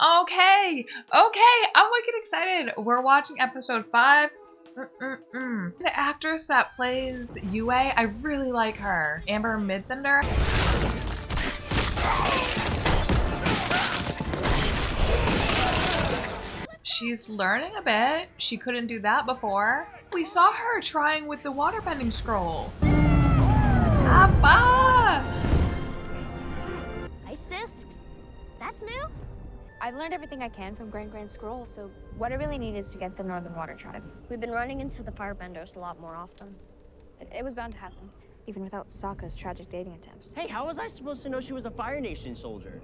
Okay, I'm wicked excited. We're watching episode 5. The actress that plays Yue, I really like her. Amber Midthunder. She's learning a bit. She couldn't do that before. We saw her trying with the waterbending scroll. Abba! Ice discs? That's new? I've learned everything I can from Grand Scroll, so what I really need is to get the Northern Water Tribe. We've been running into the Firebenders a lot more often. It was bound to happen, even without Sokka's tragic dating attempts. Hey, how was I supposed to know she was a Fire Nation soldier?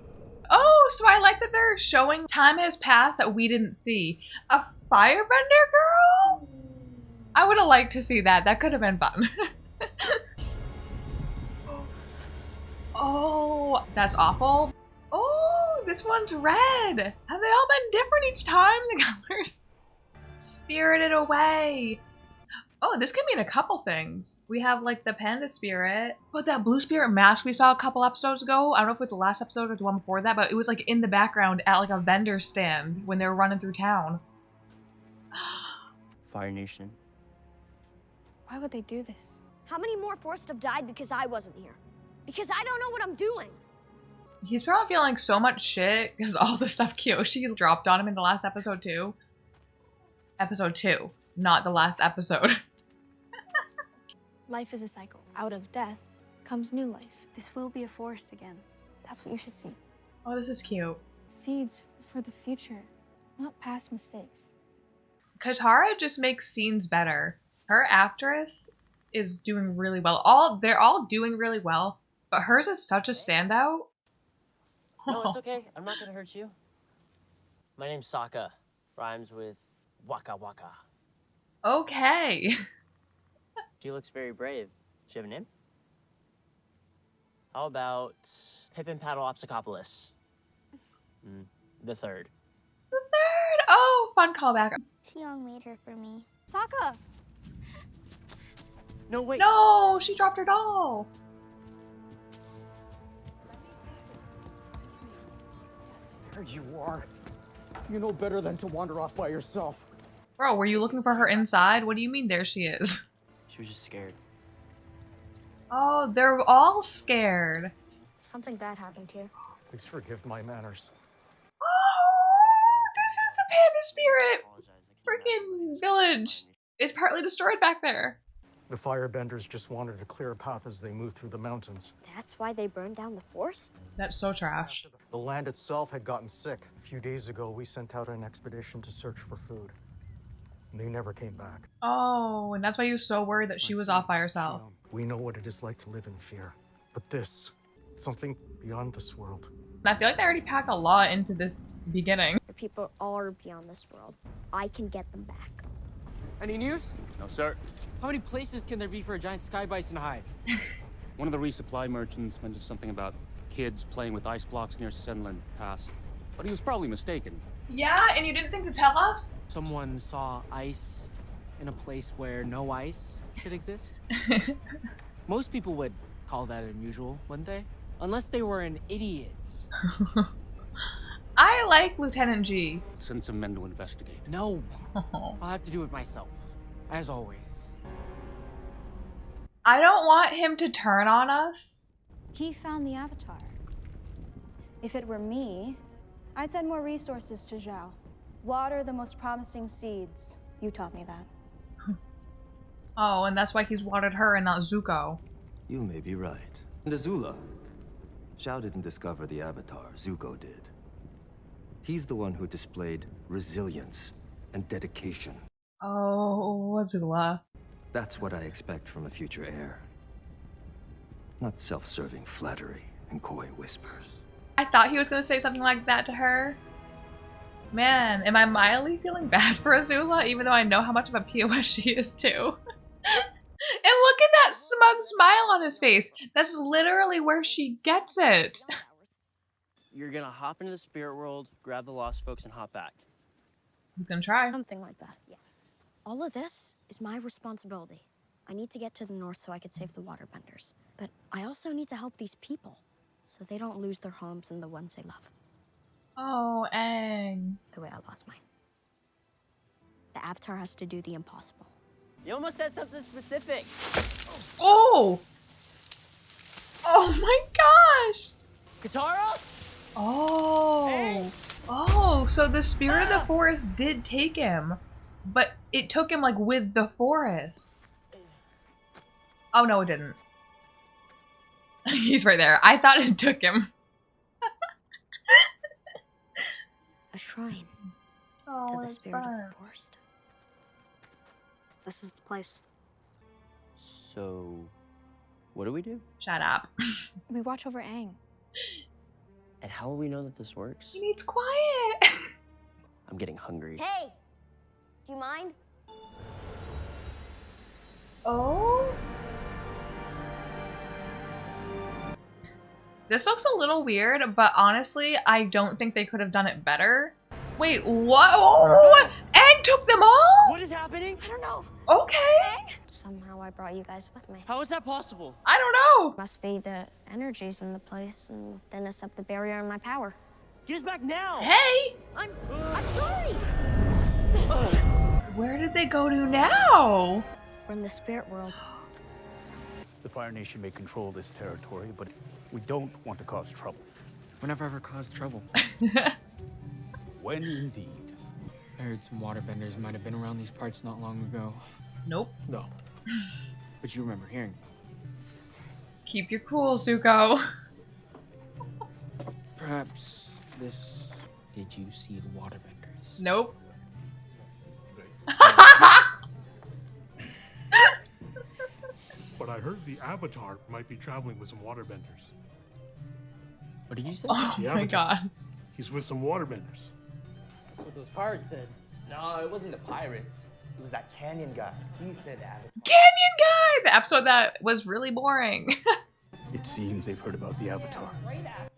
Oh, so I like that they're showing time has passed that we didn't see. A firebender girl? I would have liked to see that. That could have been fun. Oh, that's awful. Oh, this one's red. Have they all been different each time, the colors? Spirited Away. Oh, this could mean a couple things. We have like the panda spirit, but that blue spirit mask we saw a couple episodes ago, I don't know if it was the last episode or the one before that, but it was like in the background at like a vendor stand when they were running through town. Fire Nation. Why would they do this? How many more forced have died because I wasn't here? Because I don't know what I'm doing. He's probably feeling so much shit because all the stuff Kyoshi dropped on him in the last episode too. Episode 2, not the last episode. Life is a cycle. Out of death comes new life. This will be a forest again. That's what you should see. Oh, this is cute. Seeds for the future, not past mistakes. Katara just makes scenes better. Her actress is doing really well. They're all doing really well, but hers is such a standout. No, it's okay. I'm not gonna hurt you. My name's Sokka. Rhymes with Waka Waka. Okay. She looks very brave. Does she have a name? How about Pippin Paddleopsicopoulos? The third. The third. Oh, fun callback. Xiong made her for me. Sokka! No, wait. No, she dropped her doll. There you are. You know better than to wander off by yourself. Bro, were you looking for her inside? What do you mean there she is? She was just scared. Oh, they're all scared. Something bad happened here. Please forgive my manners. Oh, this is the panda spirit. Freaking village. It's partly destroyed back there. The firebenders just wanted to clear a path as they moved through the mountains. That's why they burned down the forest? That's so trash. The land itself had gotten sick. A few days ago, we sent out an expedition to search for food. They never came back. Oh, and that's why you were so worried that she was off by herself. We know what it is like to live in fear. But this, something beyond this world. I feel like they already packed a lot into this beginning. The people are beyond this world. I can get them back. Any news? No, sir. How many places can there be for a giant sky bison to hide? One of the resupply merchants mentioned something about kids playing with ice blocks near Senland Pass. But he was probably mistaken. Yeah, and you didn't think to tell us? Someone saw ice in a place where no ice should exist? Most people would call that unusual, wouldn't they? Unless they were an idiot. I like Lieutenant G. Send some men to investigate. No, I'll have to do it myself, as always. I don't want him to turn on us. He found the Avatar. If it were me, I'd send more resources to Zhao. Water the most promising seeds. You taught me that. Oh, and that's why he's watered her and not Zuko. You may be right. And Azula. Zhao didn't discover the Avatar, Zuko did. He's the one who displayed resilience and dedication. Oh, Azula. That's what I expect from a future heir. Not self-serving flattery and coy whispers. I thought he was going to say something like that to her. Man, am I mildly feeling bad for Azula, even though I know how much of a POS she is too? And look at that smug smile on his face. That's literally where she gets it. You're gonna hop into the spirit world, grab the lost folks, and hop back. He's gonna try. Something like that, yeah. All of this is my responsibility. I need to get to the north so I could save the waterbenders. But I also need to help these people so they don't lose their homes and the ones they love. Oh, Aang. The way I lost mine. The Avatar has to do the impossible. You almost said something specific. Oh! Oh my gosh! Katara? Oh. Hey! Oh, so the spirit of the forest did take him, but it took him like with the forest. Oh no, it didn't. He's right there. I thought it took him. A shrine Oh, to the it's spirit fun. of the forest. This is the place. So, what do we do? Shut up. We watch over Aang. And how will we know that this works? He needs quiet. I'm getting hungry. Hey! Do you mind? Oh? This looks a little weird, but honestly, I don't think they could have done it better. Wait, what? Oh, Aang took them all? What is happening? I don't know. Okay. Somehow I brought you guys with me. How is that possible? I don't know. Must be the energies in the place and thinness up the barrier in my power. Get us back now! Hey, I'm sorry! where did they go to now? We're in the spirit world. The Fire Nation may control this territory, but we don't want to cause trouble. We never ever caused trouble. When indeed. I heard some waterbenders might have been around these parts not long ago. Nope. No. But you remember hearing about Keep your cool, Zuko. it. Perhaps this... Did you see the waterbenders? Nope. But I heard the Avatar might be traveling with some waterbenders. What did you say? Oh The my Avatar. god. He's with some waterbenders. That's what those pirates said. No, it wasn't the pirates. It was that canyon guy. He said Avatar. Canyon guy! The episode that was really boring. It seems they've heard about the Avatar.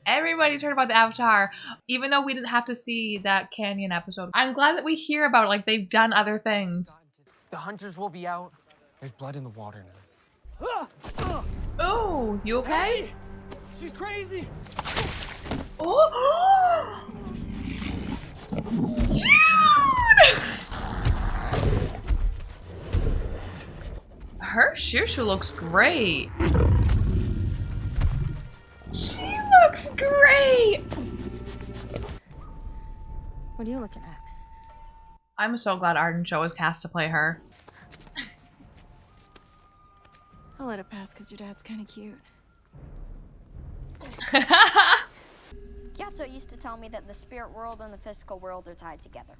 Everybody's heard about the Avatar, even though we didn't have to see that canyon episode. I'm glad that we hear about it, like they've done other things. The hunters will be out. There's blood in the water now. Oh, you okay? Hey! She's crazy! Oh! Dude! Her shushu looks great. She looks great! What are you looking at? I'm so glad Arden Cho was cast to play her. I'll let it pass because your dad's kind of cute. Gyato used to tell me that the spirit world and the physical world are tied together.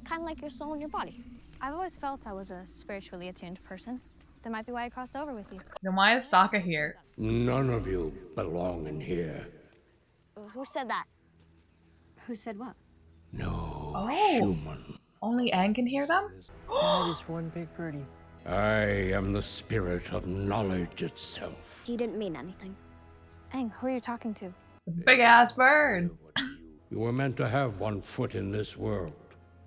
Kind of like your soul and your body. I've always felt I was a spiritually attuned person. That might be why I crossed over with you. Then why is Sokka here? None of you belong in here. Who said that? Who said what? No human. Only Aang can hear them? That is one big birdie. I am the spirit of knowledge itself. He didn't mean anything. Aang, who are you talking to? Big ass bird. You were meant to have one foot in this world.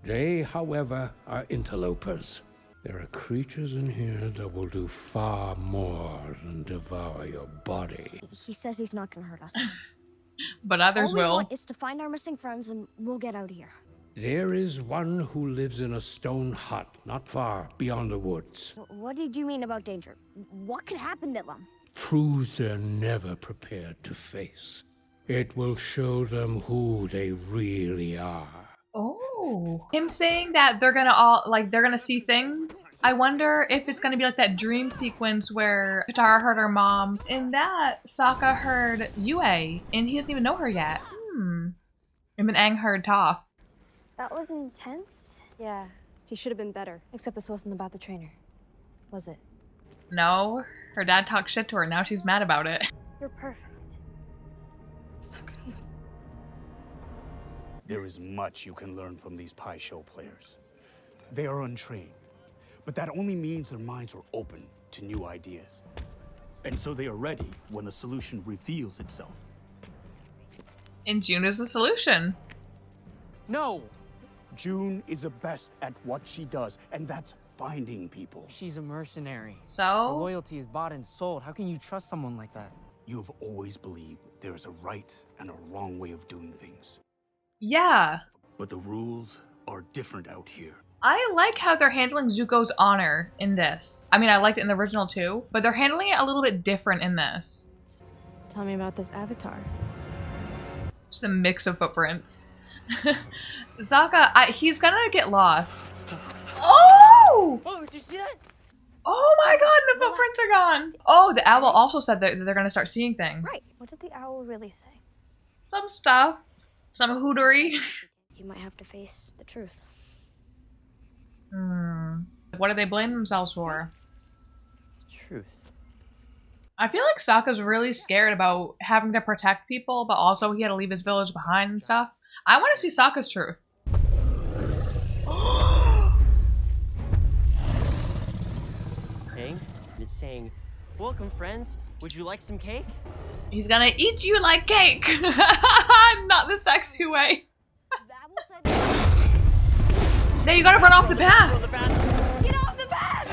They, however, are interlopers. There are creatures in here that will do far more than devour your body. He says he's not gonna hurt us. But others All we will. want is to find our missing friends and we'll get out of here. There is one who lives in a stone hut not far beyond the woods. What did you mean about danger? What could happen to them? Truths they're never prepared to face. It will show them who they really are. Oh. Him saying that they're gonna all, like, they're gonna see things. I wonder if it's gonna be like that dream sequence where Katara heard her mom. In that, Sokka heard Yue, and he doesn't even know her yet. And then Aang heard Toph. That was intense. Yeah, he should have been better. Except this wasn't about the trainer, was it? No, her dad talked shit to her, now she's mad about it. You're perfect. It's not gonna. There is much you can learn from these Pai Show players. They are untrained, but that only means their minds are open to new ideas. And so they are ready when a solution reveals itself. And June is the solution. No! June is the best at what she does, and that's finding people. She's a mercenary. Her So? loyalty is bought and sold. How can you trust someone like that? You have always believed there is a right and a wrong way of doing things. Yeah. But the rules are different out here. I like how they're handling Zuko's honor in this. I mean, I liked it in the original too, but they're handling it a little bit different in this. Tell me about this avatar. Just a mix of footprints. Sokka, he's gonna get lost. Oh! Oh, did you see that? Oh my god, the footprints are gone. Oh, the owl also said that they're gonna start seeing things. Right. What did the owl really say? Some stuff. Some hootery. You might have to face the truth. What do they blame themselves for? Truth. I feel like Sokka's really scared about having to protect people, but also he had to leave his village behind and stuff. I want to see Sokka's truth. Thing. It's saying, "Welcome, friends. Would you like some cake?" He's gonna eat you like cake. Not the sexy way. No, you gotta run off the path. Get off the path!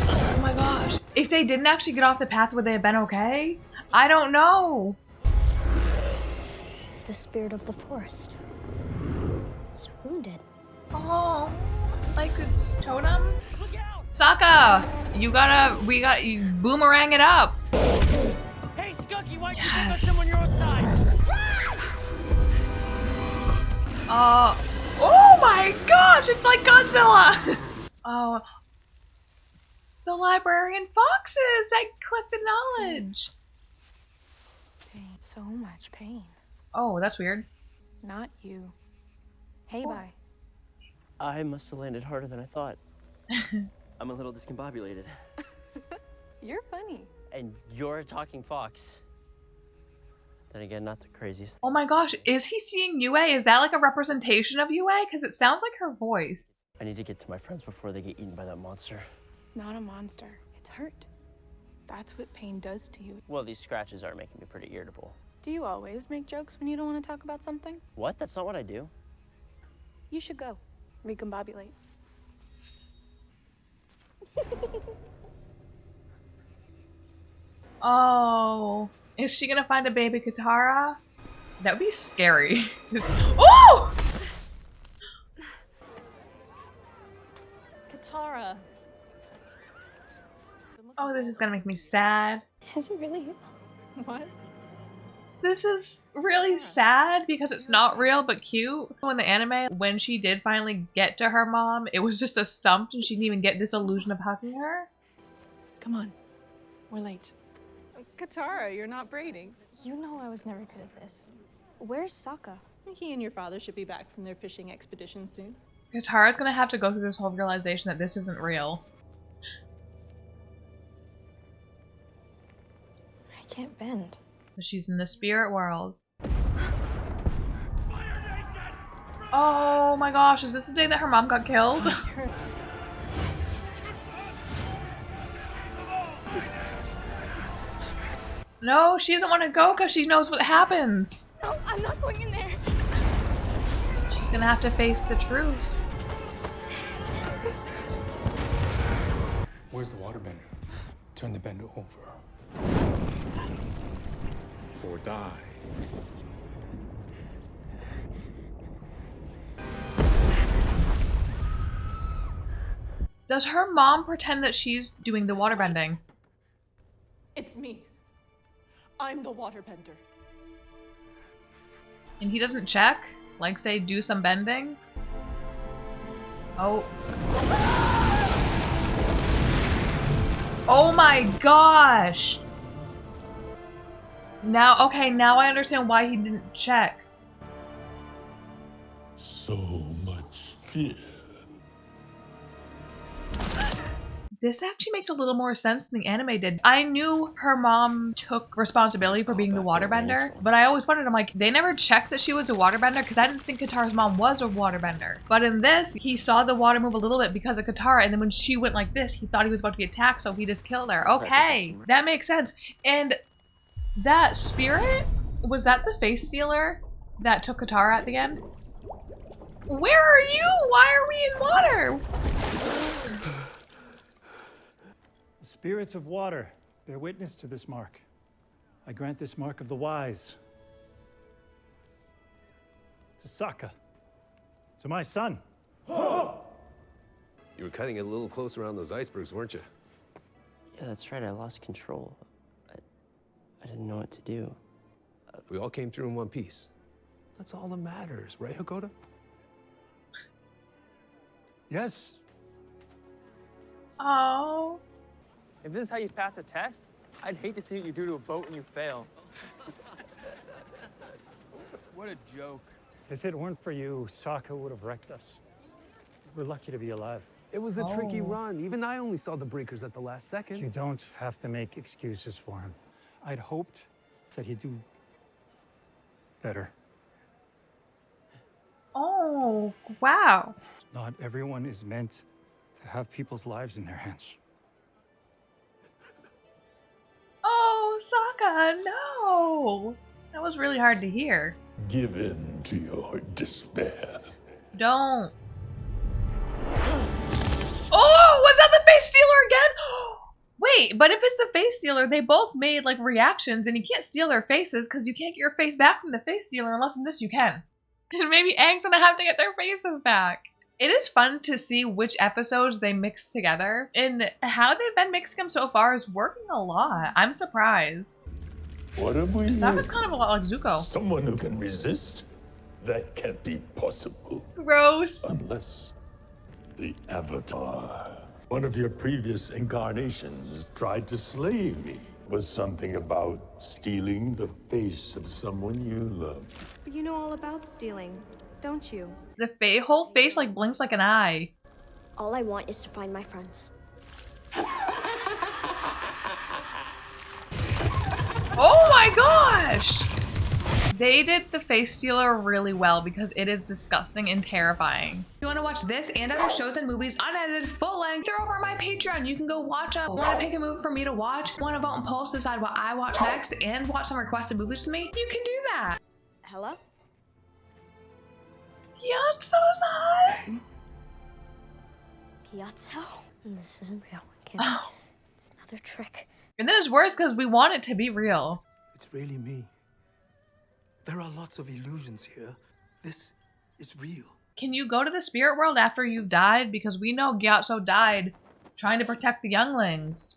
Oh my gosh. If they didn't actually get off the path, would they have been okay? I don't know. It's the spirit of the forest. It's wounded. Oh, like it's totem? Sokka, you boomerang it up. Hey, Skunky, why'd you take on someone your own size? Oh my gosh, it's like Godzilla! Oh, the librarian foxes that collect the knowledge. Pain. So much pain. Oh, that's weird. Not you. Hey, bye. I must have landed harder than I thought. I'm a little discombobulated. You're funny. And you're a talking fox. Then again, not the craziest. Oh my gosh, is he seeing Yue? Is that like a representation of Yue? Because it sounds like her voice. I need to get to my friends before they get eaten by that monster. It's not a monster. It's hurt. That's what pain does to you. Well, these scratches are making me pretty irritable. Do you always make jokes when you don't want to talk about something? What? That's not what I do. You should go. Recombobulate. Oh, is she gonna find a baby Katara? That would be scary. Oh! Katara. Oh, this is gonna make me sad. Is it really? What? This is really sad because it's not real but cute. In the anime, when she did finally get to her mom, it was just a stump and she didn't even get this illusion of hugging her. Come on. We're late. Katara, you're not braiding. You know I was never good at this. Where's Sokka? He and your father should be back from their fishing expedition soon. Katara's gonna have to go through this whole realization that this isn't real. I can't bend. She's in the spirit world. Oh my gosh, is this the day that her mom got killed? No, she doesn't want to go because she knows what happens. No, I'm not going in there. She's gonna have to face the truth. Where's the waterbender? Turn the bender over. Or die. Does her mom pretend that she's doing the waterbending? It's me. I'm the waterbender. And he doesn't check? Like, say, do some bending? Oh. Oh my gosh! Now, okay, now I understand why he didn't check. So much fear. This actually makes a little more sense than the anime did. I knew her mom took responsibility for being the waterbender, but I always wondered, I'm like, they never checked that she was a waterbender because I didn't think Katara's mom was a waterbender. But in this, he saw the water move a little bit because of Katara, and then when she went like this, he thought he was about to be attacked, so he just killed her. Okay, that makes sense. And that spirit, was that the face sealer that took Katara at the end? Where are you? Why are we in water? The spirits of water bear witness to this mark. I grant this mark of the wise. To Sokka. To my son. You were cutting it a little close around those icebergs, weren't you? Yeah, that's right. I lost control. I didn't know what to do. We all came through in one piece. That's all that matters, right, Hakoda? Yes. Oh. If this is how you pass a test, I'd hate to see what you do to a boat when you fail. What a joke. If it weren't for you, Sokka would have wrecked us. We're lucky to be alive. It was a tricky run. Even I only saw the breakers at the last second. You don't have to make excuses for him. I'd hoped that he'd do better. Oh, wow. Not everyone is meant to have people's lives in their hands. Oh, Sokka, no. That was really hard to hear. Give in to your despair. Don't. Oh, was that the face stealer again? Wait, but if it's the face stealer, they both made like reactions and you can't steal their faces because you can't get your face back from the face stealer unless in this you can. And maybe Aang's gonna have to get their faces back. It is fun to see which episodes they mix together, and how they've been mixing them so far is working a lot. I'm surprised. What have we Sokka's kind of a lot like Zuko. Someone who can resist? That can't be possible. Gross. Unless the Avatar, one of your previous incarnations, tried to slay me. Was something about stealing the face of someone you love. But you know all about stealing, don't you? The whole face like blinks like an eye. All I want is to find my friends. Oh my gosh! They did the face stealer really well because it is disgusting and terrifying. If you want to watch this and other shows and movies unedited full length, they're over on my Patreon. You can go watch them. Want to pick a movie for me to watch? Want to vote and poll to decide what I watch next and watch some requested movies with me? You can do that. Hello? Gyatso's hot. Gyatso? This isn't real. I can't. It's another trick. And then it's worse because we want it to be real. It's really me. There are lots of illusions here. This is real. Can you go to the spirit world after you've died? Because we know Gyatso died trying to protect the younglings.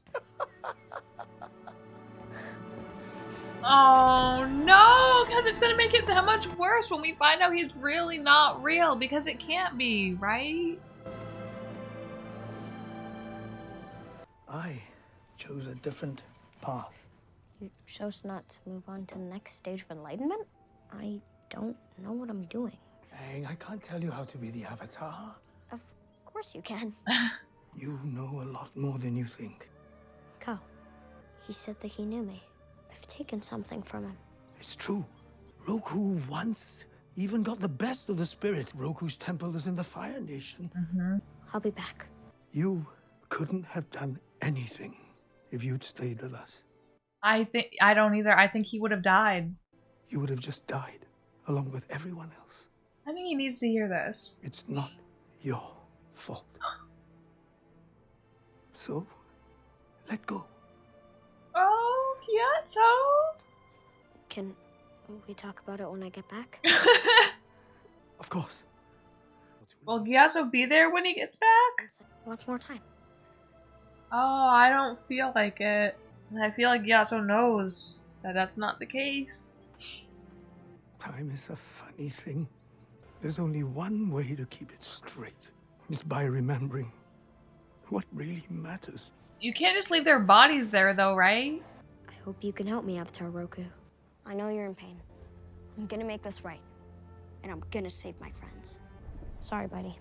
Oh no, because it's going to make it that much worse when we find out he's really not real, because it can't be, right? I chose a different path. You chose not to move on to the next stage of enlightenment? I don't know what I'm doing. Aang, I can't tell you how to be the Avatar. Of course you can. You know a lot more than you think. Ko, he said that he knew me. I've taken something from him. It's true. Roku once even got the best of the spirit. Roku's temple is in the Fire Nation. I'll be back. You couldn't have done anything if you'd stayed with us. I don't either. I think he would have died. You would have just died, along with everyone else. I think he needs to hear this. It's not your fault. So, let go. Oh, Gyatso. Can we talk about it when I get back? Of course. Will Gyatso be there when he gets back? One more time. Oh, I don't feel like it. I feel like Gyatso knows that that's not the case. Time is a funny thing. There's only one way to keep it straight. It's by remembering what really matters. You can't just leave their bodies there though, right? I hope you can help me, Avatar Roku. I know you're in pain. I'm gonna make this right. And I'm gonna save my friends. Sorry, buddy.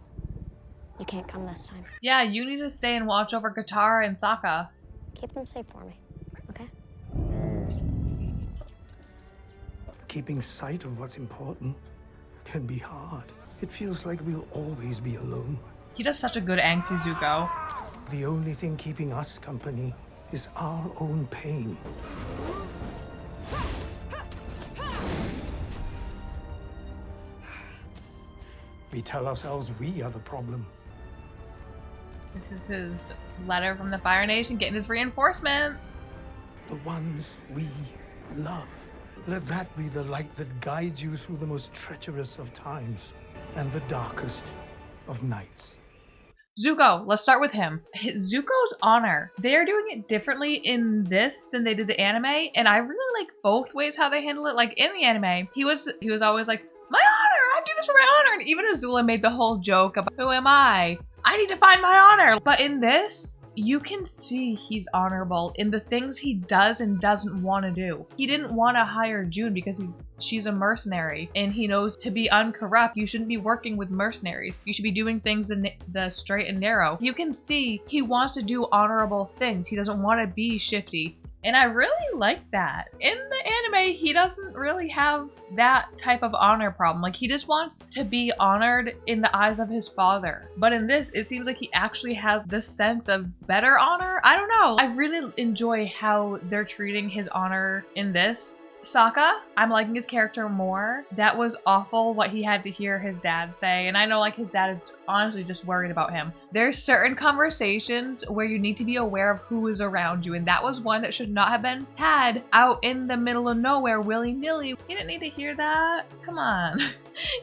You can't come this time. Yeah, you need to stay and watch over Katara and Sokka. Keep them safe for me, okay? Keeping sight of what's important can be hard. It feels like we'll always be alone. He does such a good angsty Zuko. The only thing keeping us company is our own pain. We tell ourselves we are the problem. This is his letter from the Fire Nation getting his reinforcements. The ones we love. Let that be the light that guides you through the most treacherous of times and the darkest of nights. Zuko, let's start with him. Zuko's honor. They are doing it differently in this than they did the anime, and I really like both ways how they handle it. Like in the anime, he was always like, my honor, I do this for my honor. And even Azula made the whole joke about, who am I? I need to find my honor. But in this, you can see he's honorable in the things he does and doesn't want to do. He didn't want to hire June because she's a mercenary, and he knows to be uncorrupt, you shouldn't be working with mercenaries. You should be doing things in the straight and narrow. You can see he wants to do honorable things. He doesn't want to be shifty. And I really like that. In the anime, he doesn't really have that type of honor problem. Like, he just wants to be honored in the eyes of his father. But in this, it seems like he actually has this sense of better honor. I don't know. I really enjoy how they're treating his honor in this. Sokka, I'm liking his character more. That was awful what he had to hear his dad say, and I know like his dad is honestly just worried about him. There's certain conversations where you need to be aware of who is around you, and that was one that should not have been had out in the middle of nowhere willy-nilly. You didn't need to hear that. Come on.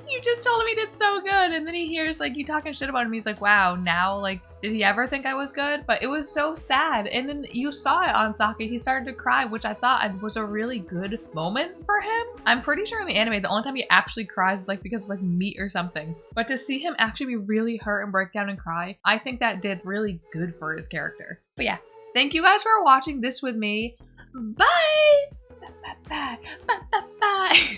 You just told him he did so good, and then he hears like you talking shit about him. He's like, wow, now like, did he ever think I was good? But it was so sad. And then you saw it on Sokka. He started to cry, which I thought was a really good moment for him. I'm pretty sure in the anime, the only time he actually cries is like because of like meat or something. But to see him actually be really hurt and break down and cry, I think that did really good for his character. But yeah, thank you guys for watching this with me. Bye! Bye, bye, bye, bye, bye.